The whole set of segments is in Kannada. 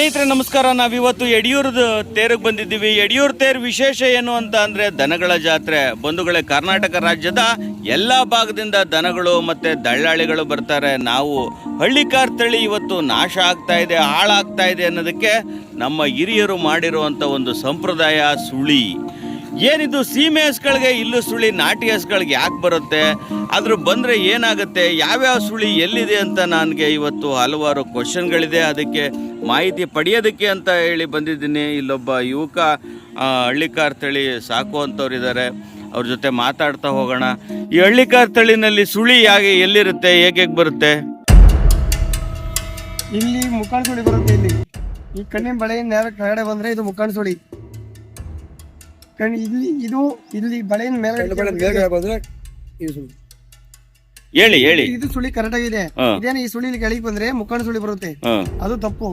ಸ್ನೇಹಿತರೆ ನಮಸ್ಕಾರ. ನಾವಿವತ್ತು ಯಡಿಯೂರದ ತೇರಿಗೆ ಬಂದಿದ್ದೀವಿ. ಯಡಿಯೂರು ತೇರು ವಿಶೇಷ ಏನು ಅಂತ ಅಂದರೆ ದನಗಳ ಜಾತ್ರೆ. ಬಂಧುಗಳೇ, ಕರ್ನಾಟಕ ರಾಜ್ಯದ ಎಲ್ಲ ಭಾಗದಿಂದ ದನಗಳು ಮತ್ತು ದಳ್ಳಾಳಿಗಳು ಬರ್ತಾರೆ. ನಾವು ಹಳ್ಳಿಕಾರ್ ತಳಿ ಇವತ್ತು ನಾಶ ಆಗ್ತಾ ಇದೆ, ಹಾಳಾಗ್ತಾ ಇದೆ ಅನ್ನೋದಕ್ಕೆ ನಮ್ಮ ಹಿರಿಯರು ಮಾಡಿರುವಂಥ ಒಂದು ಸಂಪ್ರದಾಯ ಸುಳಿ. ಏನಿದು ಸೀಮೆ ಹಸುಗಳಿಗೆ ಇಲ್ಲೂ ಸುಳಿ, ನಾಟಿ ಹಸುಗಳಿಗೆ ಯಾಕೆ ಬರುತ್ತೆ, ಅದ್ರ ಬಂದರೆ ಏನಾಗುತ್ತೆ, ಯಾವ್ಯಾವ ಸುಳಿ ಎಲ್ಲಿದೆ ಅಂತ ನನಗೆ ಇವತ್ತು ಹಲವಾರು ಕ್ವಶನ್ಗಳಿದೆ. ಅದಕ್ಕೆ ಮಾಹಿತಿ ಪಡೆಯೋದಕ್ಕೆ ಅಂತ ಹೇಳಿ ಬಂದಿದ್ದೀನಿ. ಇಲ್ಲೊಬ್ಬ ಯುವಕ ಹಳ್ಳಿಕಾರ್ ತಳಿ ಸಾಕುವಂಥವ್ರು ಇದ್ದಾರೆ, ಅವ್ರ ಜೊತೆ ಮಾತಾಡ್ತಾ ಹೋಗೋಣ. ಈ ಹಳ್ಳಿಕಾರ್ ತಳಿನಲ್ಲಿ ಸುಳಿ ಎಲ್ಲಿರುತ್ತೆ, ಹೇಗೆ ಬರುತ್ತೆ? ಇಲ್ಲಿ ಮುಖಾಣ ಸುಳಿ ಬರುತ್ತೆ. ಇಲ್ಲಿ ಈ ಕಣ್ಣಿನ ಬಳೆಯಿಂದ ನೇರ ಕೆಳಗಡೆ ಬಂದ್ರೆ ಇದು ಮುಖಾಣ ಸುಳಿ. ಇಲ್ಲಿ ಬಳೆಯಿಂದ ಮೇಲೆ ಬಂದ್ರೆ ಹೇಳಿ ಇದು ಸುಳಿ ಕರೆಕ್ಟ್ ಆಗಿದೆ. ಇದೇನು ಈ ಸುಳಿ ಕೆಳಗೆ ಬಂದ್ರೆ ಮುಖಾಣ ಸುಳಿ ಬರುತ್ತೆ, ಅದು ತಪ್ಪು.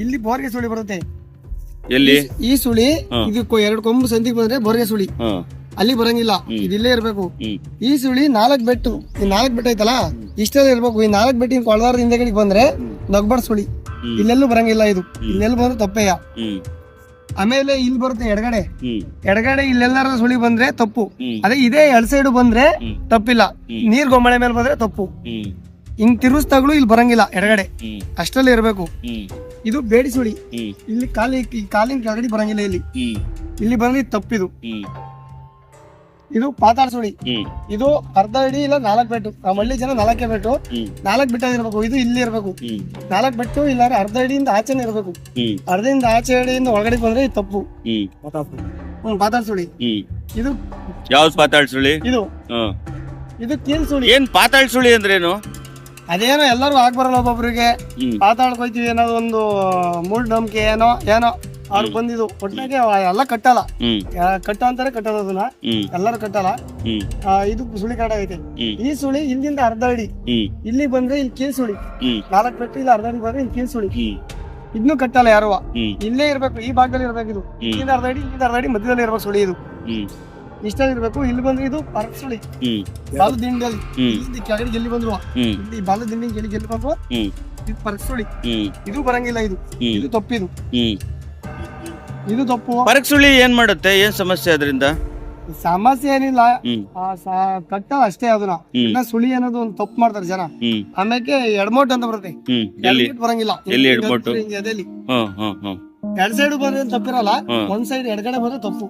ಇಲ್ಲಿ ಬೋರ್ಗೆ ಸುಳಿ ಬರುತ್ತೆ. ಎಲ್ಲಿ ಈ ಸುಳಿ ಇದು ಎರಡು ಕೊಂಬು ಸಂದಿಗೆ ಬಂದ್ರೆ ಬೋರ್ಗೆ ಸುಳಿ, ಅಲ್ಲಿ ಬರಂಗಿಲ್ಲ, ಇದಿಲ್ಲೇ ಇರ್ಬೇಕು. ಈ ಸುಳಿ 4 ಬೆಟ್ಟು, ಈ 4 ಬೆಟ್ಟ ಐತಲ್ಲ ಇಷ್ಟೇ ಇರ್ಬೇಕು. ಈ 4 ಬೆಟ್ಟಿನ ಕೊಳದಾರದ ಹಿಂದೆಗಡೆಗೆ ಬಂದ್ರೆ ನಗ್ಬಾರ್ದು ಸುಳಿ, ಇಲ್ಲೆಲ್ಲೂ ಬರಂಗಿಲ್ಲ. ಇದು ಇಲ್ಲೆಲ್ಲೂ ಬಂದ್ರೆ ತಪ್ಪೇಯ. ಆಮೇಲೆ ಇಲ್ಲಿ ಬರುತ್ತೆ ಎಡಗಡೆ ಇಲ್ಲೆಲ್ಲಾರ ಸುಳಿ ಬಂದ್ರೆ ತಪ್ಪು. ಅದೇ ಇದೇ ಎಡ್ ಸೈಡ್ ಬಂದ್ರೆ ತಪ್ಪಿಲ್ಲ. ನೀರ್ ಗೊಂಬಳೆ ಮೇಲೆ ಬಂದ್ರೆ ತಪ್ಪು. ಹಿಂಗ್ ತಿರುಸ್ತಾಗ್ಲೂ ಇಲ್ಲಿ ಬರಂಗಿಲ್ಲ, ಎಡಗಡೆ ಅಷ್ಟರಲ್ಲಿ ಇರ್ಬೇಕು. ಇದು ಬೇಡಿ ಸುಳಿ. ಇಲ್ಲಿ ಕಾಲಿನ ಕೆಳಗಡೆ ಬರಂಗಿಲ್ಲ. ಇಲ್ಲಿ ಬಂದ್ರೆ ತಪ್ಪಿದು. ಇದು ಪಾತಾಳ ಸುಳಿ. ಇದು ಅರ್ಧ ಅಡಿ ಇಲ್ಲ 4 ಬೆಟ್ಟು. ಆ ಹಳ್ಳಿ ಜನ 4 ಬೆಟ್ಟು, 4 ಬಿಟ್ಟ ಇರ್ಬೇಕು. ಇದು ಇಲ್ಲಿ ಇರ್ಬೇಕು 4 ಬೆಟ್ಟು, ಇಲ್ಲ ಅರ್ಧ ಅಡಿಯಿಂದ ಆಚೆನೆ ಇರ್ಬೇಕು. ಅರ್ಧದಿಂದ ಆಚೆ ಅಡಿಯಿಂದ ಒಳಗಡೆ ಬಂದ್ರೆ ಇದು ತಪ್ಪು. ಪಾತಾಳ ಸುಳಿ. ಇದು ಯಾವ್ದು ಪಾತಾಳ ಸುಳಿ? ಇದು ಕೀಲ್ ಸುಳಿ. ಏನ್ ಪಾತಾಳ ಸುಳಿ ಅಂದ್ರೇನು? ಅದೇನೋ ಎಲ್ಲರೂ ಆಗ್ಬರಲ್ಲ. ಒಬ್ಬೊಬ್ರಿಗೆ ಪಾತಾಳಕ್ಕೆ ಹೋಯ್ತಿವಿ ಅನ್ನೋದು ಒಂದು ಮೂಢನಂಬಿಕೆ ಏನೋ ಅವ್ರು ಬಂದಿದ್ದು. ಒಟ್ಟಿನಾಗೆ ಎಲ್ಲ ಕಟ್ಟಲ್ಲ, ಕಟ್ಟ ಅಂತಾರೆ ಕಟ್ಟಲ್ಲ, ಅದನ್ನ ಎಲ್ಲರೂ ಕಟ್ಟಲ್ಲ. ಇದು ಸುಳಿ ಕರೆಕ್ಟ್ ಆಗೈತೆ. ಈ ಸುಳಿ ಇಲ್ಲಿಂದ ಅರ್ಧ ಅಡಿ, ಇಲ್ಲಿ ಬಂದ್ರೆ ಇಲ್ಲಿ ಕೀಲ್ ಸುಳಿ. 4 ಬೆಟ್ಟು ಇಲ್ಲ ಅರ್ಧ ಅಡಿ ಬಂದ್ರೆ ಇಲ್ಲಿ ಕೀಲ್ ಸುಳಿ. ಇದನ್ನು ಕಟ್ಟಲ್ಲ ಯಾರು, ಇಲ್ಲೇ ಇರ್ಬೇಕು. ಈ ಭಾಗದಲ್ಲಿ ಇರ್ಬೇಕು. ಇದು ಇಲ್ಲಿಂದ ಅರ್ಧ ಅಡಿ ಮಧ್ಯದಲ್ಲಿ ಇರ್ಬೇಕು ಸುಳಿ. ಇದು ಇಷ್ಟ ಇರ್ಬೇಕು. ಇಲ್ಲಿ ಬಂದ್ರೆ ಇದು ಪರಕ್ ಸುಳಿ. ಬಾಲ ದಿಂಡಲ್ಲಿ ಕೆಳಗಡೆ ಎಲ್ಲಿ ಬಂದ್ರು, ಇಲ್ಲಿ ಬಾಲ ದಿಂಡಿ ಎಲ್ಲಿ ಬಂದ್ರು ಇದು ಪರಕ್ ಸುಳಿ. ಇದು ಬರಂಗಿಲ್ಲ. ಇದು ತಪ್ಪಿದು. ಇದು ತಪ್ಪು. ಪರಕ್ ಸುಳಿ ಏನ್ ಮಾಡುತ್ತೆ, ಏನ್ ಸಮಸ್ಯೆ ಅದರಿಂದ? ಸಮಸ್ಯೆ ಏನಿಲ್ಲ, ಕಟ್ಟಲ್ಲ ಅಷ್ಟೇ. ಅದನ್ನ ಸುಳಿ ಅನ್ನೋದು ಒಂದು ತಪ್ಪು ಮಾಡ್ತಾರೆ ಜನ. ಆಮೇಲೆ ಎಡಮೋಟ್ ಅಂತ ಬರುತ್ತೆ, ಬರಂಗಿಲ್ಲ. ಎರಡ್ ಸೈಡ್ ಬಂದ್ರೆ ತಪ್ಪಿರಲ್ಲ, ಒಂದ್ ಸೈಡ್ ಎಡಗಡೆ ಬಂದ್ರೆ ತಪ್ಪು.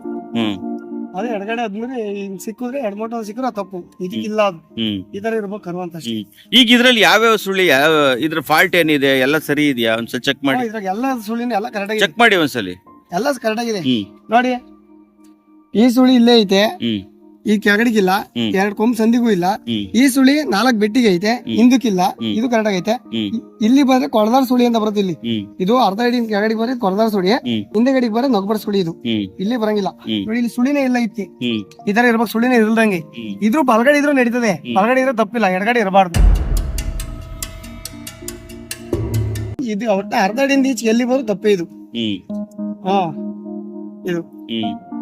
ಅದೇ ಎಡಗಡೆ ಆದ್ಮೇಲೆ ಸಿಕ್ಕಿದ್ರೆ ಎಡಮೋಟ್ ಸಿಕ್ಕರೆ ತಪ್ಪು. ಇದಕ್ಕಿಲ್ಲ, ಅದು ಈ ತರ ಇರ್ಬೇಕು ಕರುವಂತ. ಈಗ ಇದ್ರಲ್ಲಿ ಯಾವ್ಯಾವ ಸುಳಿ, ಇದ್ರ ಫಾಲ್ಟ್ ಏನಿದೆ, ಎಲ್ಲ ಸರಿ ಇದೆಯಾ ಒಂದ್ಸಲ ಚೆಕ್ ಮಾಡಿ. ಇದ್ರಾಗ ಎಲ್ಲ ಸುಳಿನ ಎಲ್ಲ ಕರೆಕ್ಟ್ ಆಗಿದೆ. ಚೆಕ್ ಮಾಡಿ ಒಂದ್ಸಲಿ. ಎಲ್ಲ ಕರೆಕ್ಟ್ ಆಗಿದೆ ನೋಡಿ. ಈ ಸುಳಿ ಇಲ್ಲೇ ಐತೆ, ಈ ಕೆಳಗಡೆಗಿಲ್ಲ, 2 ಕೊಂಬು ಸಂದಿಗೂ ಇಲ್ಲ. ಈ ಸುಳಿ 4 ಬೆಟ್ಟಿಗೆ ಐತೆ, ಹಿಂದಕ್ಕಿಲ್ಲ. ಇದು ಕರೆಕ್ಟ್ ಆಗೈತೆ. ಇಲ್ಲಿ ಬಂದ್ರೆ ಕೊಳದಾರ ಸುಳಿ ಅಂತ ಬರುತ್ತೆ. ಇಲ್ಲಿ ಇದು ಅರ್ಧ ಅಡಿ ಕೆಳಗಡೆ ಬಂದ್ರೆ ಕೊಳದಾರ ಸುಳಿ, ಹಿಂದೆಗಡೆಗೆ ಬಂದ್ರೆ ನೊಗ್ಬರ್ ಸುಳಿ. ಇದು ಇಲ್ಲಿ ಬರಂಗಿಲ್ಲ ನೋಡಿ. ಇಲ್ಲಿ ಸುಳಿನೇ ಇಲ್ಲ ಇತ್ತು, ಈ ತರ ಇರ್ಬೇಕು. ಸುಳಿನೇ ಇಲ್ದಂಗೆ ಇದ್ರು ಬಲಗಡೆ ಇದ್ರು ನಡೀತದೆ, ಬಲಗಡೆ ಇದ್ರೆ ತಪ್ಪಿಲ್ಲ, ಎಡಗಡೆ ಇರಬಾರ್ದು. ಇದು ಒಟ್ಟ ಅರ್ಧ ಅಡಿಯಿಂದ ಈಚೆ ಎಲ್ಲಿ ಬಂದ್ರು ತಪ್ಪೇ. ಇದು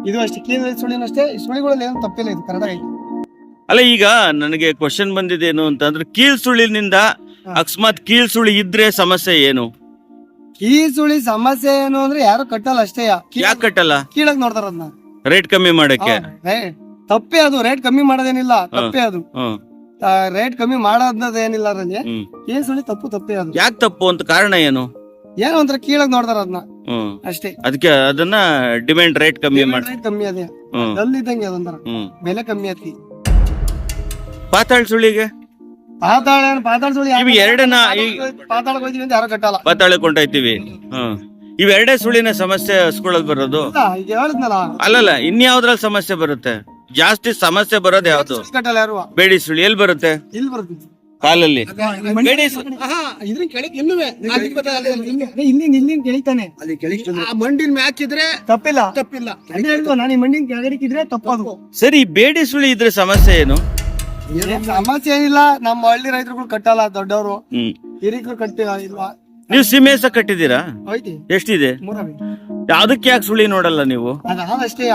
ಇದು ಅಷ್ಟೇ ಕೀಲ್ ಸುಳಿನ ಅಷ್ಟೇ. ಸುಳಿಗಳಲ್ಲಿ ಏನು ತಪ್ಪಿಲ್ಲ, ಇದು ಕರೆಕ್ಟ್ ಆಗಿ. ಅಲ್ಲ, ಈಗ ನನಗೆ ಕ್ವಶನ್ ಬಂದಿದ್ದೇನು ಅಂತಂದ್ರೆ, ಕೀಲ್ ಸುಳಿನಿಂದ ಅಕಸ್ಮಾತ್ ಕೀಲ್ ಸುಳಿ ಇದ್ರೆ ಸಮಸ್ಯೆ ಏನು? ಕೀಲ್ ಸುಳಿ ಸಮಸ್ಯೆ ಏನು ಅಂದ್ರೆ ಯಾರು ಕಟ್ಟಲ್ಲ ಅಷ್ಟೇ. ಯಾಕೆ ಕಟ್ಟಲ್ಲ? ಕೀಳಕ್ ನೋಡ್ತಾರ ಅದನ್ನ ರೇಟ್ ಕಮ್ಮಿ ಮಾಡಕ್ಕೆ. ತಪ್ಪೇ ಅದು. ರೇಟ್ ಕಮ್ಮಿ ಮಾಡೋದೇನಿಲ್ಲ, ತಪ್ಪೇ ಅದು. ರೇಟ್ ಕಮ್ಮಿ ಮಾಡೋದೇನಿಲ್ಲ ಅದರಲ್ಲಿ. ಕೀಲ್ ಸುಳಿ ತಪ್ಪೇ ಅದು. ಯಾಕೆ ತಪ್ಪು ಅಂತ ಕಾರಣ ಏನು? ಏನೋ ಒಂಥರ ಕೀಳಕ್ ನೋಡ್ತಾರ ಅದನ್ನ ಅಷ್ಟೇ. ಅದಕ್ಕೆ ಅದನ್ನ ಡಿಮ್ಯಾಂಡ್ ರೇಟ್ ಕಮ್ಮಿ ಮಾಡಿ. ಕಮ್ಮಿ ಅದೇ ಅಲ್ಲಿದ್ದಂಗೆ ಅದೊಂಥರ ಬೆಲೆ ಕಮ್ಮಿ ಆತಿ. ಪಾತಾಳ ಸುಳಿಗೆ ಪಾತಾಳ ಸುಳಿ ಎರಡನ್ನ ಪಾತಾಳಕ್ಕೆ ಹೋಯ್ತೀವಿ ಅಂತ ಯಾರು ಕಟ್ಟಲ್ಲ. ಪಾತಾಳಕ್ಕೆ ಕೊಂಡೋಯ್ತೀವಿ. ಇವೆರಡೇ ಸುಳಿನ ಸಮಸ್ಯೆ ಹಸ್ಕೊಳ್ಳೋದು ಬರೋದು. ಈಗ ಹೇಳಿದ್ನಲ್ಲ, ಅಲ್ಲಲ್ಲ, ಇನ್ಯಾವ್ದ್ರಲ್ಲಿ ಸಮಸ್ಯೆ ಬರುತ್ತೆ? ಜಾಸ್ತಿ ಸಮಸ್ಯೆ ಬರೋದು ಯಾವ್ದು? ಕಟ್ಟಲ್ಲ ಯಾರು. ಬೇಡಿ ಸುಳಿ ಎಲ್ಲಿ ಬರುತ್ತೆ? ಇಲ್ಲಿ ಬರುತ್ತೆ ಕಾಲಲ್ಲಿ. ಇದ್ರ ಕೆಳಗೆ ಇಲ್ಲಿ ಕೆಳಿತಾನೆ. ಮಂಡಿನ ಮ್ಯಾಕಿದ್ರೆ ತಪ್ಪಿಲ್ಲ. ನಾನು ಈ ಮಂಡಿನ ಕೆಳಗಡಿಕಿದ್ರೆ ತಪ್ಪದು. ಸರಿ, ಬೇಡಿ ಸುಳಿ ಇದ್ರೆ ಸಮಸ್ಯೆ ಏನು? ಸಮಸ್ಯೆ ಏನಿಲ್ಲ. ನಮ್ಮ ಹಳ್ಳಿ ರೈತರುಗಳು ಕಟ್ಟಲ್ಲ, ದೊಡ್ಡವರು ಹಿರಿಕರು ಕಟ್ಟಿಲ್ವಾ. ನೀವು ಸೀಮೆಸ ಕಟ್ಟಿದ್ದೀರಾ? ಹೋಯ್ತಿ ಎಷ್ಟಿದೆ? 3 ಅದಕ್ಕೆ ಯಾಕೆ ಸುಳಿ ನೋಡಲ್ಲ ನೀವು? ಅಷ್ಟೇ.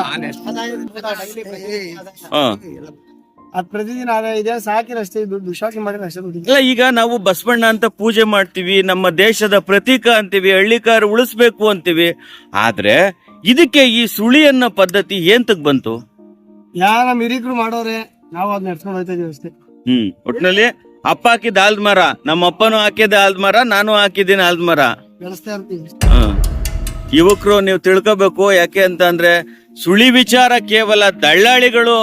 ಅದ್ ಪ್ರತಿದಿನ ಆದಾಯ ಇದೆ, ಸಾಕಿರ ಅಷ್ಟೇ ದುಡ್ಡು, ಶಾಕಿ ಮಾಡಿದ್ರೆ ಅಷ್ಟೇ ದುಡ್ಡು. ಇಲ್ಲ, ಈಗ ನಾವು ಬಸವಣ್ಣ ಅಂತ ಪೂಜೆ ಮಾಡ್ತೀವಿ, ನಮ್ಮ ದೇಶದ ಪ್ರತೀಕ ಅಂತೀವಿ, ಹಳ್ಳಿಕಾರ ಉಳಿಸ್ಬೇಕು ಅಂತೀವಿ. ಆದ್ರೆ ಇದಕ್ಕೆ ಈ ಸುಳಿ ಅನ್ನೋ ಪದ್ಧತಿ ಏಂತಕ್ ಬಂತು? ನಮ್ಮ ಹಿರಿಕರು ಮಾಡೋರೆ, ನಾವು ಅದ್ ನಡ್ಸ್ಕೊಂಡು ಹೋಗ್ತಾ ಇದೀವಿ ಅಷ್ಟೇ. ಒಟ್ನಲ್ಲಿ ಅಪ್ಪ ಹಾಕಿದ ಆಲ್ದ ಮರ, ನಮ್ಮ ಅಪ್ಪನೂ ಹಾಕಿದ ಆಲ್ದ ಮರ, ನಾನು ಹಾಕಿದ್ದೀನಿ ಆಲ್ದ ಮರ. ಬೆಳೆಸ್ತಾ ಇರ್ತೀವಿ. ಯುವಕರು ನೀವು ತಿಳ್ಕೋಬೇಕು. ಯಾಕೆ ಅಂತ ಅಂದ್ರೆ ಸುಳಿ ವಿಚಾರ ಕೇವಲ ದಳ್ಳಾಳಿಗಳು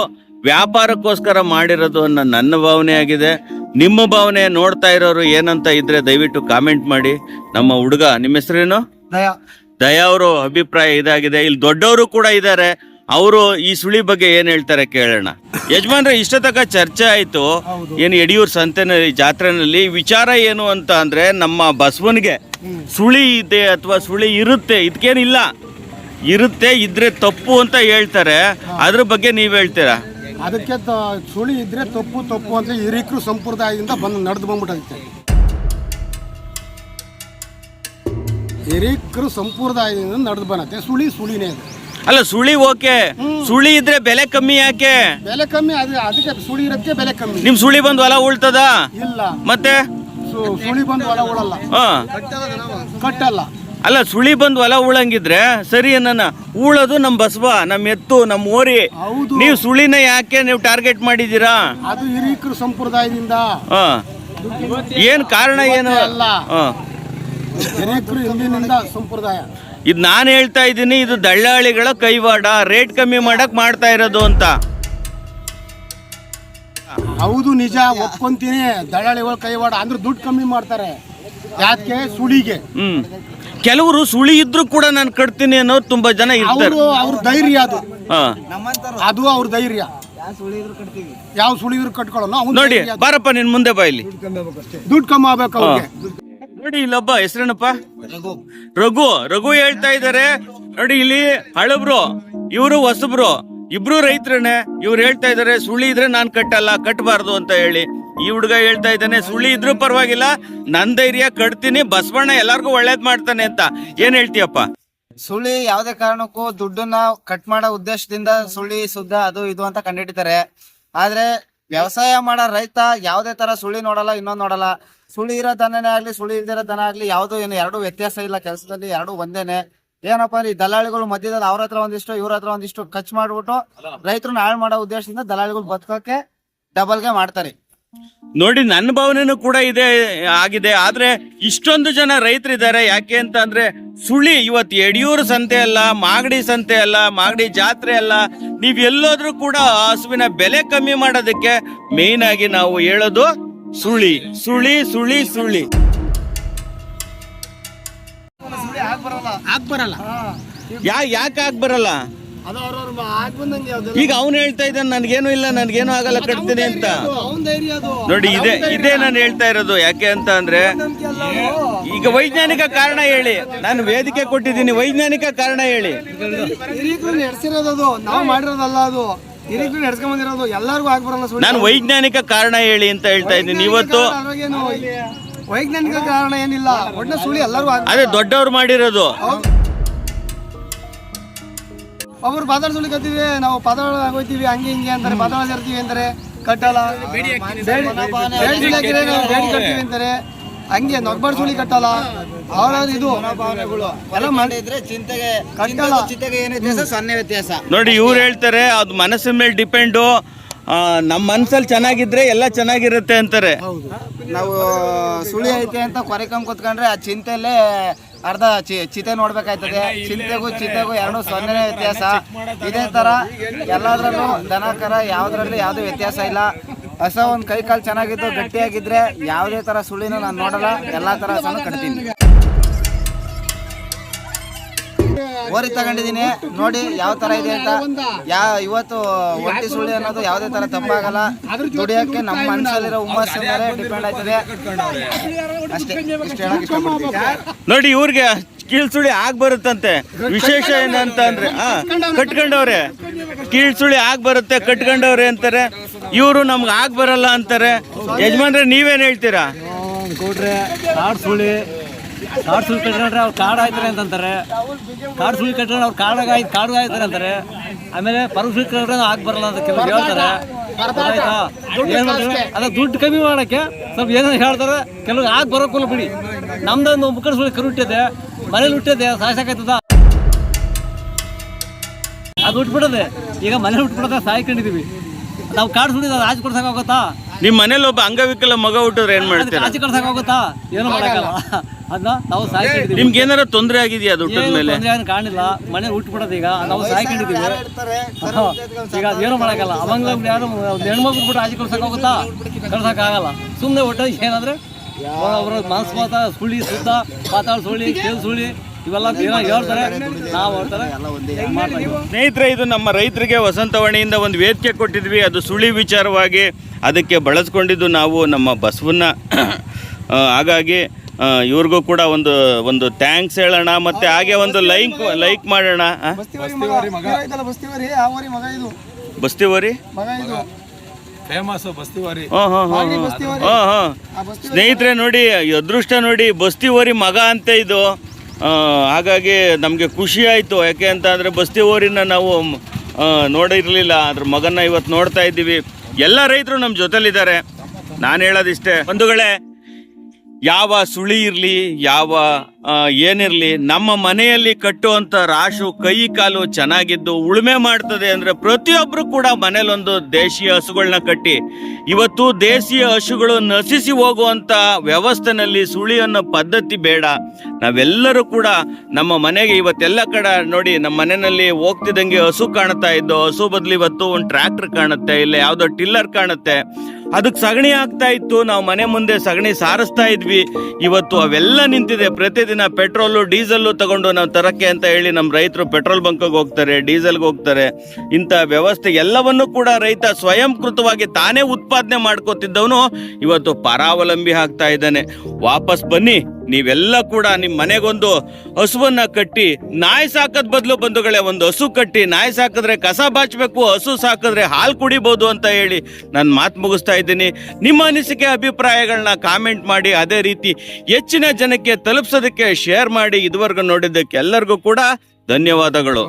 ವ್ಯಾಪಾರಕ್ಕೋಸ್ಕರ ಮಾಡಿರೋದು ಅನ್ನೋ ನನ್ನ ಭಾವನೆ ಆಗಿದೆ. ನಿಮ್ಮ ಭಾವನೆ ನೋಡ್ತಾ ಇರೋರು ಏನಂತ ಇದ್ರೆ ದಯವಿಟ್ಟು ಕಾಮೆಂಟ್ ಮಾಡಿ. ನಮ್ಮ ಹುಡುಗ, ನಿಮ್ಮ ಹೆಸರೇನು? ದಯಾ ಅವರು ಅಭಿಪ್ರಾಯ ಇದಾಗಿದೆ. ಇಲ್ಲಿ ದೊಡ್ಡವರು ಕೂಡ ಇದ್ದಾರೆ, ಅವರು ಈ ಸುಳಿ ಬಗ್ಗೆ ಏನ್ ಹೇಳ್ತಾರೆ ಕೇಳೋಣ. ಯಜಮಾನ್ರೆ, ಇಷ್ಟ ತನಕ ಚರ್ಚೆ ಆಯ್ತು. ಏನು ಯಡಿಯೂರು ಸಂತೆನಲ್ಲಿ ಜಾತ್ರೆನಲ್ಲಿ ವಿಚಾರ ಏನು ಅಂತ ಅಂದ್ರೆ, ನಮ್ಮ ಬಸವನಿಗೆ ಸುಳಿ ಇದೆ ಅಥವಾ ಸುಳಿ ಇರುತ್ತೆ, ಇದಕ್ಕೇನಿಲ್ಲ, ಇರುತ್ತೆ, ಇದ್ರೆ ತಪ್ಪು ಅಂತ ಹೇಳ್ತಾರೆ. ಅದ್ರ ಬಗ್ಗೆ ನೀವ್ ಹೇಳ್ತೀರಾ? ಅದಕ್ಕೆ ಸುಳಿ ಇದ್ರೆ ತಪ್ಪು ಅಂತ ಹಿರಿಕರು ಸಂಪ್ರದಾಯದಿಂದ ನಡೆದು ಬಂದ್ಬಿಟ್ಟೈತೆ. ಹಿರಿಕರು ಸಂಪ್ರದಾಯದಿಂದ ನಡೆದು ಬಂದೈತೆ. ಸುಳಿನೇ ಅದು. ಅಲ್ಲ, ಸುಳಿ ಓಕೆ, ಸುಳಿ ಇದ್ರೆ ಬೆಲೆ ಕಮ್ಮಿ. ಯಾಕೆ ಬೆಲೆ ಕಮ್ಮಿ? ಅದಕ್ಕೆ ಸುಳಿ ಇರೋದಕ್ಕೆ ಬೆಲೆ ಕಮ್ಮಿ. ನಿಮ್ ಸುಳಿ ಬಂದು ಹೊಲ ಉಳ್ತದ? ಇಲ್ಲ. ಮತ್ತೆ ಸುಳಿ ಬಂದು ಹೊಲ ಉಳಲ್ಲ, ಕಟ್ಟಲ್ಲ. ಅಲ್ಲ, ಸುಳಿ ಬಂದು ಹೊಲ ಉಳಂಗಿದ್ರೆ ಸರಿ ಅನ್ನ ಉಳೋದು ನಮ್ ಬಸವ, ನಮ್ ಎತ್ತು, ನಮ್ ಓರಿ. ನೀವು ಸುಳಿನ ಯಾಕೆ ನೀವು ಟಾರ್ಗೆಟ್ ಮಾಡಿದೀರಾ? ಅದು ಹಿರಿಕರು ಸಂಪ್ರದಾಯದಿಂದ. ಏನ್ ಕಾರಣ ಏನು? ಹಿರಿಕರು ಹಿಂದಿನಿಂದ ಸಂಪ್ರದಾಯ. ಇದು ನಾನು ಹೇಳ್ತಾ ಇದ್ದೀನಿ, ಇದು ದಳ್ಳಾಳಿಗಳ ಕೈವಾಡ, ರೇಟ್ ಕಮ್ಮಿ ಮಾಡಕ್ ಮಾಡ್ತಾ ಇರೋದು ಅಂತ. ಹೌದು, ನಿಜ, ಒಪ್ಕೊಂತೀನಿ. ದಳ್ಳಾಳಿಗಳ ಕೈವಾಡ ಅಂದ್ರೆ ದುಡ್ಡು ಕಮ್ಮಿ ಮಾಡ್ತಾರೆ. ಯಾಕೆ? ಸುಳಿಗೆ. ಕೆಲವರು ಸುಳಿ ಇದ್ರು ಕೂಡ ನಾನು ಕಟ್ತೀನಿ ಅನ್ನೋರು ತುಂಬಾ ಜನ ಇರ್ತಾರೆ. ಅವ್ರ ಧೈರ್ಯ ಅದು ಅವ್ರ ಧೈರ್ಯ. ಯಾವ ಸುಳಿ ಇದ್ರು ಕಟ್ಕೊಳ್ಳೋಣ. ನೋಡಿ, ಬಾರಪ್ಪ ನಿನ್ ಮುಂದೆ ಬಾ, ಇಲ್ಲಿ ದುಡ್ಡು ಕಮ್ಮಿ ಆಗ್ಬೇಕು ಅವ್ರಿಗೆ. ನೋಡಿ, ಇಲ್ಲೊಬ್ಬ ಹೆಸರೇನಪ್ಪ? ರಘು ಹೇಳ್ತಾ ಇದಾರೆ. ನೋಡಿ, ಇಲ್ಲಿ ಹಳಬ್ರು, ಇವರು ಹೊಸಬ್ರು, ಇಬ್ರು ರೈತರನ್ನೇ. ಇವ್ರು ಹೇಳ್ತಾ ಇದಾರೆ ಸುಳಿ ಇದ್ರೆ ನಾನ್ ಕಟ್ಟಲ್ಲ, ಕಟ್ಟಬಾರ್ದು ಅಂತ ಹೇಳಿ. ಈ ಹುಡುಗ ಹೇಳ್ತಾ ಇದ್ದಾನೆ ಸುಳಿ ಇದ್ರೂ ಪರವಾಗಿಲ್ಲ, ನನ್ ಧೈರ್ಯ, ಕಟ್ತೀನಿ, ಬಸವಣ್ಣ ಎಲ್ಲಾರ್ಗು ಒಳ್ಳೇದ್ ಮಾಡ್ತಾನೆ ಅಂತ. ಏನ್ ಹೇಳ್ತೀಯಪ್ಪ? ಸುಳಿ ಯಾವುದೇ ಕಾರಣಕ್ಕೂ ದುಡ್ಡನ್ನ ಕಟ್ ಮಾಡೋ ಉದ್ದೇಶದಿಂದ ಸುಳಿ ಸುದ್ದ ಅದು ಇದು ಅಂತ ಕಂಡಿಡಿತಾರೆ. ಆದ್ರೆ ವ್ಯವಸಾಯ ಮಾಡೋ ರೈತ ಯಾವುದೇ ತರ ಸುಳಿ ನೋಡಲ್ಲ, ಇನ್ನೊಂದು ನೋಡಲ್ಲ. ಸುಳಿ ಇರೋ ದನನೇ ಆಗ್ಲಿ, ಸುಳಿ ಇಲ್ದಿರೋ ದನ ಆಗ್ಲಿ, ಯಾವ್ದು ಏನು ಎರಡು ವ್ಯತ್ಯಾಸ ಇಲ್ಲ. ಕೆಲಸದಲ್ಲಿ ಎರಡು ಒಂದೇನೆ. ಏನಪ್ಪಾ ಅಂದ್ರೆ ಈ ದಲ್ಲಾಳಿಗಳು ಮಧ್ಯದಲ್ಲಿ ಅವ್ರ ಹತ್ರ ಒಂದಿಷ್ಟು, ಇವ್ರ ಹತ್ರ ಒಂದಿಷ್ಟು ಖರ್ಚು ಮಾಡ್ಬಿಟ್ಟು ರೈತರನ್ನ ಹಾಳು ಮಾಡೋ ಉದ್ದೇಶದಿಂದ ದಲ್ಲಾಳಿಗಳು ಬದುಕೋಕೆ ಡಬಲ್ಗೆ ಮಾಡ್ತಾರೆ. ನೋಡಿ, ನನ್ನ ಭಾವನೆನೂ ಕೂಡ ಇದೆ ಆಗಿದೆ. ಆದ್ರೆ ಇಷ್ಟೊಂದು ಜನ ರೈತರಿದ್ದಾರೆ. ಯಾಕೆ ಅಂತ ಅಂದ್ರೆ ಸುಳಿ ಇವತ್ತು ಯಡಿಯೂರು ಸಂತೆ ಅಲ್ಲ, ಮಾಗಡಿ ಸಂತೆ ಅಲ್ಲ, ಮಾಗಡಿ ಜಾತ್ರೆ ಅಲ್ಲ, ನೀವ್ ಎಲ್ಲೋದ್ರೂ ಕೂಡ ಹಸುವಿನ ಬೆಲೆ ಕಮ್ಮಿ ಮಾಡೋದಕ್ಕೆ ಮೇನ್ ಆಗಿ ನಾವು ಹೇಳೋದು ಸುಳಿ. ಸುಳಿ ಸುಳಿ ಸುಳಿ ಯಾಕೆ ಆಗ್ ಬರಲ್ಲ? ಈಗ ಅವ್ನು ಹೇಳ್ತಾ ಇದ್ದಾನೆ ನನ್ಗೇನು ಇಲ್ಲ, ನನ್ಗೇನು ಆಗಲ್ಲ, ಕಟ್ತೀನಿ ಅಂತ. ನೋಡಿ, ಇದೇ ನಾನು ಹೇಳ್ತಾ ಇರೋದು. ಯಾಕೆ ಅಂತ ಅಂದ್ರೆ ಈಗ ವೈಜ್ಞಾನಿಕ ಕಾರಣ ಹೇಳಿ. ನಾನು ವೇದಿಕೆ ಕೊಟ್ಟಿದ್ದೀನಿ, ವೈಜ್ಞಾನಿಕ ಕಾರಣ ಹೇಳಿ. ನಾವು ಮಾಡಿರೋದಲ್ಲ, ಅದು ಹಿರಿಕರು ನಡ್ಸ್ಕೊಂಡ್ ಬಂದಿರೋದು. ಎಲ್ಲರಿಗೂ ಆಗ್ಬರಲ್ಲ. ನಾನು ವೈಜ್ಞಾನಿಕ ಕಾರಣ ಹೇಳಿ ಅಂತ ಹೇಳ್ತಾ ಇದ್ದೀನಿ. ಇವತ್ತು ವೈಜ್ಞಾನಿಕ ಕಾರಣ ಏನಿಲ್ಲ, ಒಳ್ಳೆ ಸುಳಿ ಎಲ್ಲರಿಗೂ ಅದೇ ದೊಡ್ಡವ್ರು ಮಾಡಿರೋದು. ಒಬ್ರು ಪಾತಾಳ ಸುಳಿ ಕತ್ತೀವಿ, ನಾವು ಪಾತಾಳ ಆಗೋಯ್ತೀವಿ, ಹಂಗೆ ಹಿಂಗೆ ಅಂತಾರೆ. ಪಾತಾಳ ಸೇರ್ತೀವಿ ಅಂತಾರೆ, ಕಟ್ಟಲ್ಲ. ಬೇಡಿ ಕಟ್ತೀವಿ ಅಂತಾರೆ, ಹಂಗೆ ನೊಬ್ಬರ್ ಸುಳಿ ಕಟ್ಟಲ್ಲ. ಅವ್ರಾದ್ರು ಇದು ಎಲ್ಲ ಮಾಡಿದ್ರೆ ಚಿಂತೆಗೆ ಏನಿದೆ ಸೊನ್ನೆ ವ್ಯತ್ಯಾಸ. ನೋಡಿ, ಇವ್ರು ಹೇಳ್ತಾರೆ ಅದು ಮನಸ್ಸಿನ ಮೇಲೆ ಡಿಪೆಂಡು. ನಮ್ಮ ಮನ್ಸಲ್ಲಿ ಚೆನ್ನಾಗಿದ್ರೆ ಎಲ್ಲ ಚೆನ್ನಾಗಿರುತ್ತೆ ಅಂತಾರೆ. ನಾವು ಸುಳಿ ಐತೆ ಅಂತ ಕೊರೆಕೊಂಡ್ ಕೂತ್ಕೊಂಡ್ರೆ ಆ ಚಿಂತೆಯಲ್ಲೇ ಅರ್ಧ ಚಿತೆ ನೋಡ್ಬೇಕಾಯ್ತದೆ. ಚಿತೆಗೂ ಎರಡು ಸೊನ್ನೆ ವ್ಯತ್ಯಾಸ. ಇದೇ ತರ ಎಲ್ಲದ್ರಲ್ಲೂ ದನ ಕರ ಯಾವ್ದ್ರಲ್ಲಿ ಯಾವ್ದು ವ್ಯತ್ಯಾಸ ಇಲ್ಲ. ಹಸ ಒಂದ್ ಕೈ ಕಾಲು ಚೆನ್ನಾಗಿದ್ದು ಗಟ್ಟಿಯಾಗಿದ್ರೆ ಯಾವುದೇ ತರ ಸುಳಿನ ನಾನು ನೋಡಲ್ಲ, ಎಲ್ಲಾ ತರ ಹಸನು ಕಟ್ತೀನಿ. ಓರಿ ತಗೊಂಡಿದೀನಿ, ನೋಡಿ ಯಾವ ತರ ಇದೆ ಅಂತ. ಇವತ್ತು ಒಂಟಿ ಸುಳಿ ಅನ್ನೋದು ಯಾವುದೇ ತರ ತಪ್ಪಾಗಲ್ಲ. ದುಡಿಯೋಕೆ ನಮ್ಮ ಮನಸ್ಸಲ್ಲಿರೋ ಹುಮ್ಮಸ್ಸಿನ ಮೇಲೆ ಡಿಪೆಂಡ್ ಆಯ್ತದೆ ಅಷ್ಟೇ. ಇಷ್ಟು ಹೇಳಕ್ ಇಷ್ಟಪಡ್ತೀನಿ. ನೋಡಿ, ಇವ್ರಿಗೆ ಕೀಳ್ ಸುಳಿ ಆಗ್ ಬರುತ್ತಂತೆ. ವಿಶೇಷ ಏನಂತ ಅಂದ್ರೆ ಕಟ್ಕೊಂಡವ್ರೆ, ಕೀಳ್ ಸುಳಿ ಆಗ್ ಬರುತ್ತೆ, ಕಟ್ಕೊಂಡವ್ರೆ ಅಂತಾರೆ. ಇವರು ನಮ್ಗೆ ಆಗ್ ಬರಲ್ಲ ಅಂತಾರೆ. ಯಜಮಾನ್ರೆ, ನೀವೇನ್ ಹೇಳ್ತೀರಾ? ಕಾಡು ಸುಳಿ ಕಟ್ಕೊಂಡ್ರೆ ಅವ್ರು ಕಾಡು ಆಯ್ತಾರೆ ಅಂತಂತಾರೆ. ಕಾಡು ಸುಳಿ ಕಟ್ಕೊಂಡ್ರೆ ಅವ್ರು ಕಾಡು ಆಯ್ತಾರೆ ಅಂತಾರೆ. ಆಮೇಲೆ ಪರ್ವ ಸುಳಿ ಕಟ್ಕೊಂಡ್ರೆ ಆಗಿ ಬರಲ್ಲ ಅಂತ ಕೆಲವರು ಹೇಳ್ತಾರೆ. ಗೊತ್ತಾಯ್ತಾ? ಏನ್ ಮಾಡ್ತಾರೆ ಅದ ದುಡ್ಡು ಕಮ್ಮಿ ಮಾಡಕ್ಕೆ ಸ್ವಲ್ಪ ಏನೋ ಹೇಳ್ತಾರೆ, ಕೆಲವು ಆಗ ಬರೋಕ್ಕಲ್ಲ ಬಿಡಿ. ನಮ್ದೊಂದು ಮುಖಂಡ ಸುಳಿ ಕರು ಹುಟ್ಟಿದೆ, ಮನೇಲಿ ಹುಟ್ಟಿದೆ, ಸಾಯ್ಸಾಕೈತದ ಅದು ಹುಟ್ಬಿಡದೆ. ಈಗ ಮನೇಲಿ ಹುಟ್ಬಿಡದೆ ಸಾಯ್ಕೊಂಡಿದೀವಿ. ನಾವು ಕಾಡು ಸುಳಿದ ಆಚೆ ಕೊಡ್ಸಕ್ಕಾಗುತ್ತಾ? ನಿಮ್ ಮನೇಲಿ ಒಬ್ಬ ಅಂಗವಿಕಲ ಮಗ ಹುಟ್ಟಿದ್ರೆ ಏನ್ ಮಾಡ್ತೀರಾ? ಆಚೆ ಕಳ್ಸಕ್ಕಾಗುತ್ತಾ? ಏನು ಮಾಡಕ್ಕಲ್ಲ. ಅದನ್ನ ನಾವು ಸಾಯ್ಕೊಂಡಿದೀವಿ. ನಿಮ್ಗೆ ಏನಾರ ತೊಂದರೆ ಆಗಿದೆಯಾ ಅದು ಹುಟ್ಟಿದ ಮೇಲೆ? ಏನು ಕಾಣಿಲ್ಲ, ಮನೆ ಹುಟ್ಬಿಡೋದು. ಈಗ ನಾವು ಸಾಯ್ಕೊಂಡಿದೀವಿ. ಈಗ ಏನು ಮಾಡಕ್ಕಲ್ಲ. ಅವಂಗ ಯಾರು ಹೆಣ್ಮಕ್ಳು ಬಿಟ್ಟು ಆಚೆ ಕಳ್ಸಕ್ಕಾಗುತ್ತಾ? ಕಳ್ಸಕ್ಕಾಗಲ್ಲ. ಸುಮ್ಮನೆ ಒಟ್ಟಾಗಿ ಏನಂದ್ರೆ ಅವ್ರ ಮನಸ್ಸು ಮಾತ ಸುಳಿ ಸುದ್ದ ಪಾತಾಳ ಸುಳಿ ಕೇಳು ಸುಳಿ ಇವೆಲ್ಲ ಏನೋ ಹೇಳ್ತಾರೆ, ನಾವು ಹೇಳ್ತಾರೆ. ಸ್ನೇಹಿತರೆ, ಇದು ನಮ್ಮ ರೈತರಿಗೆ ವಸಂತವಾಣಿಯಿಂದ ಒಂದು ವೇದಿಕೆ ಕೊಟ್ಟಿದ್ವಿ. ಅದು ಸುಳಿ ವಿಚಾರವಾಗಿ ಅದಕ್ಕೆ ಬಳಸ್ಕೊಂಡಿದ್ದು ನಾವು ನಮ್ಮ ಬಸವನ್ನ. ಹಾಗಾಗಿ ಇವ್ರಿಗೂ ಕೂಡ ಒಂದು ಥ್ಯಾಂಕ್ಸ್ ಹೇಳೋಣ, ಮತ್ತೆ ಹಾಗೆ ಒಂದು ಲೈಕ್ ಮಾಡೋಣ. ಬಸ್ತಿವರಿ ಸ್ನೇಹಿತರೆ ನೋಡಿ, ಅದೃಷ್ಟ ನೋಡಿ, ಬಸ್ತಿವರಿ ಮಗ ಅಂತ ಇದು. ಹಾಗಾಗಿ ನಮಗೆ ಖುಷಿ ಆಯಿತು. ಯಾಕೆ ಅಂತ ಅಂದರೆ ಬಸ್ತಿವರಿನ ನಾವು ನೋಡಿರಲಿಲ್ಲ, ಅದ್ರ ಮಗನ ಇವತ್ತು ನೋಡ್ತಾ ಇದ್ದೀವಿ. ಎಲ್ಲ ರೈತರು ನಮ್ಮ ಜೊತೆಲಿದ್ದಾರೆ. ನಾನು ಹೇಳೋದಿಷ್ಟೇ ಬಂಧುಗಳೇ, ಯಾವ ಸುಳಿ ಇರಲಿ, ಯಾವ ಏನಿರಲಿ, ನಮ್ಮ ಮನೆಯಲ್ಲಿ ಕಟ್ಟುವಂಥ ರಾಶು ಕೈ ಕಾಲು ಚೆನ್ನಾಗಿದ್ದು ಉಳುಮೆ ಮಾಡ್ತದೆ ಅಂದರೆ ಪ್ರತಿಯೊಬ್ಬರು ಕೂಡ ಮನೇಲೊಂದು ದೇಶೀಯ ಹಸುಗಳನ್ನ ಕಟ್ಟಿ, ಇವತ್ತು ದೇಶೀಯ ಹಸುಗಳು ನಶಿಸಿ ಹೋಗುವಂಥ ವ್ಯವಸ್ಥೆನಲ್ಲಿ ಸುಳಿ ಅನ್ನೋ ಪದ್ಧತಿ ಬೇಡ. ನಾವೆಲ್ಲರೂ ಕೂಡ ನಮ್ಮ ಮನೆಗೆ ಇವತ್ತೆಲ್ಲ ಕಡೆ ನೋಡಿ, ನಮ್ಮ ಮನೆಯಲ್ಲಿ ಹೋಗ್ತಿದ್ದಂಗೆ ಹಸು ಕಾಣ್ತಾ ಇದ್ದು, ಹಸು ಬದಲು ಇವತ್ತು ಒಂದು ಟ್ರ್ಯಾಕ್ಟರ್ ಕಾಣುತ್ತೆ, ಇಲ್ಲ ಯಾವುದೋ ಟಿಲ್ಲರ್ ಕಾಣುತ್ತೆ, ಅದಕ್ಕೆ ಸಗಣಿ ಆಗ್ತಾ ಇತ್ತು. ನಾವು ಮನೆ ಮುಂದೆ ಸಗಣಿ ಸಾರಿಸ್ತಾ ಇದ್ವಿ. ಇವತ್ತು ಅವೆಲ್ಲ ನಿಂತಿದೆ. ಪ್ರತಿದಿನ ಪೆಟ್ರೋಲು ಡೀಸೆಲ್ಲು ತಗೊಂಡು ನಾವು ತರಕ್ಕೆ ಅಂತ ಹೇಳಿ ನಮ್ಮ ರೈತರು ಪೆಟ್ರೋಲ್ ಬಂಕ್ಗೆ ಹೋಗ್ತಾರೆ, ಡೀಸೆಲ್ಗೆ ಹೋಗ್ತಾರೆ. ಇಂಥ ವ್ಯವಸ್ಥೆ ಎಲ್ಲವನ್ನೂ ಕೂಡ ರೈತ ಸ್ವಯಂಕೃತವಾಗಿ ತಾನೇ ಉತ್ಪಾದನೆ ಮಾಡ್ಕೋತಿದ್ದವನು ಇವತ್ತು ಪರಾವಲಂಬಿ ಆಗ್ತಾ ಇದ್ದಾನೆ. ವಾಪಸ್ ಬನ್ನಿ, ನೀವೆಲ್ಲ ಕೂಡ ನಿಮ್ಮ ಮನೆಗೊಂದು ಹಸುವನ್ನ ಕಟ್ಟಿ, ನಾಯಿ ಸಾಕದ್ ಬದಲು ಬಂಧುಗಳೇ ಒಂದು ಹಸು ಕಟ್ಟಿ, ನಾಯಿ ಸಾಕಿದ್ರೆ ಕಸ ಬಾಚಬೇಕು, ಹಸು ಸಾಕಿದ್ರೆ ಹಾಲು ಕುಡಿಬೋದು ಅಂತ ಹೇಳಿ ನಾನು ಮಾತು ಮುಗಿಸ್ತಾ ಇದ್ದೀನಿ. ನಿಮ್ಮ ಅನಿಸಿಕೆ ಅಭಿಪ್ರಾಯಗಳನ್ನ ಕಾಮೆಂಟ್ ಮಾಡಿ, ಅದೇ ರೀತಿ ಹೆಚ್ಚಿನ ಜನಕ್ಕೆ ತಲುಪಿಸೋದಕ್ಕೆ ಶೇರ್ ಮಾಡಿ. ಇದುವರೆಗೂ ನೋಡಿದ್ದಕ್ಕೆ ಎಲ್ಲರಿಗೂ ಕೂಡ ಧನ್ಯವಾದಗಳು.